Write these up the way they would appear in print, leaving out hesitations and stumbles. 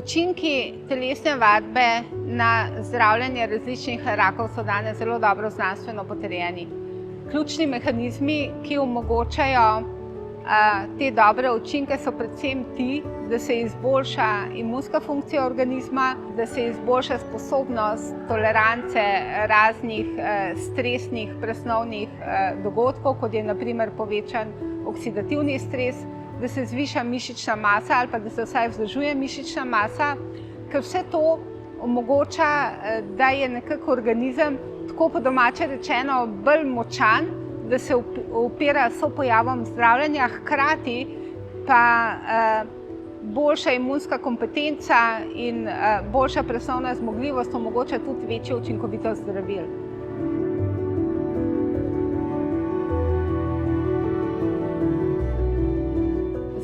Učinki telesne vadbe na zdravljenje različnih rakov so danes zelo dobro znanstveno potrjeni. Ključni mehanizmi, ki omogočajo te dobre učinke, so predvsem ti, da se izboljša imunska funkcija organizma, da se izboljša sposobnost tolerance raznih stresnih presnovnih dogodkov, kot je na primer povečan oksidativni stres, da se zviša mišična masa ali pa da se vsaj vzdržuje mišična masa, ker vse to omogoča, da je nekako organizem, tako po domače rečeno, bolj močan, da se upira sopojavom zdravljenja, hkrati pa boljša imunska kompetenca in boljša presnovna zmogljivost omogoča tudi večjo učinkovitost zdravil.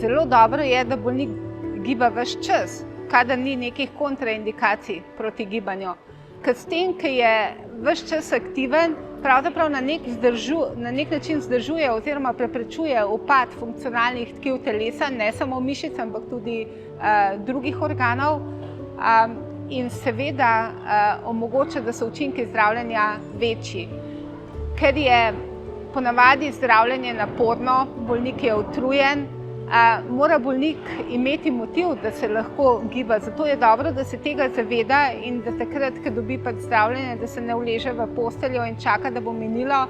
Zelo dobro je, da bolnik giba ves čas, kadar ni nekih kontraindikacij proti gibanju. Ker s tem, ki je ves čas aktiven, pravzaprav na nek način vzdržuje oziroma preprečuje upad funkcionalnih tkiv telesa, ne samo mišic, ampak tudi drugih organov in seveda omogoča, da so učinki zdravljenja večji. Ker je ponavadi zdravljenje naporno, bolnik je utrujen, mora bolnik imeti motiv, da se lahko giba. Zato je dobro, da se tega zaveda in da takrat, ko dobi zdravljenje, da se ne uleže v posteljo in čaka, da bo minilo.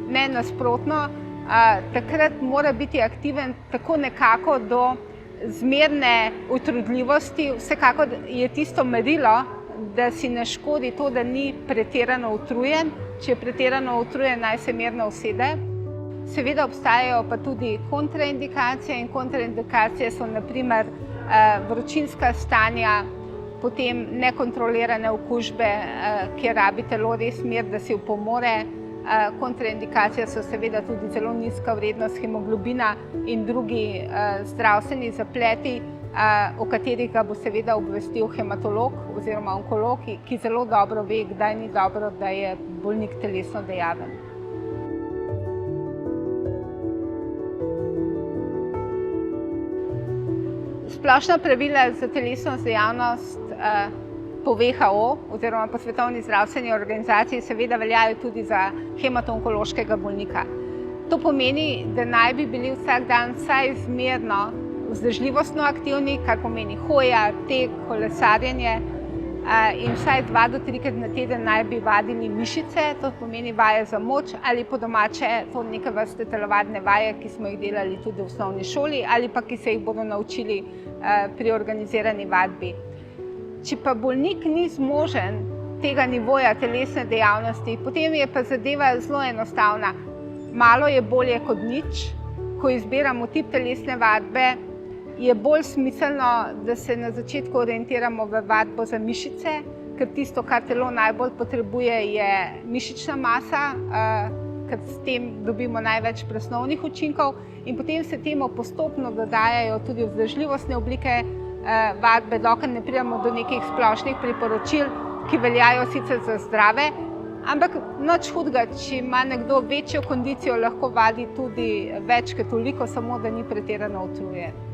Ne, nasprotno, takrat mora biti aktiven tako nekako do zmerne utrudljivosti. Vsekakor je tisto merilo, da si ne škodi to, da ni pretirano utrujen. Če je pretirano utrujen, naj se mirno usede. Seveda obstajajo pa tudi kontraindikacije in kontraindikacije so na primer vročinska stanja, potem nekontrolirane okužbe, kjer rabi telo res mir, da si opomore. Kontraindikacije so seveda tudi zelo nizka vrednost hemoglobina in drugi zdravstveni zapleti, o katerih ga bo seveda obvestil hematolog oziroma onkolog, ki zelo dobro ve, kdaj ni dobro, da je bolnik telesno dejaven. Splošna pravila za telesno dejavnost po WHO oziroma po Svetovni zdravstveni organizaciji seveda veljajo tudi za hemato-onkološkega bolnika. To pomeni, da naj bi bili vsak dan vsaj zmerno vzdržljivostno aktivni, kar pomeni hoja, tek, kolesarjenje in vsaj 2 do 3-krat na teden naj bi vadili mišice, to pomeni vaje za moč ali po domače to neke vrste telovadne vaje, ki smo jih delali tudi v osnovni šoli ali pa ki se jih bodo naučili pri organizirani vadbi. Če pa bolnik ni zmožen tega nivoja telesne dejavnosti, potem je pa zadeva zelo enostavna. Malo je bolje kot nič. Ko izbiramo tip telesne vadbe, je bolj smiselno, da se na začetku orientiramo v vadbo za mišice, ker tisto, kar telo najbolj potrebuje, je mišična masa, ker s tem dobimo največ presnovnih učinkov in potem se temu postopno dodajajo tudi vzdržljivostne oblike vadbe, dokler ne pridemo do nekih splošnih priporočil, ki veljajo sicer za zdrave, ampak nič hudega, če ima nekdo večjo kondicijo, lahko vadi tudi več kot toliko, samo da ni pretirano utrujen.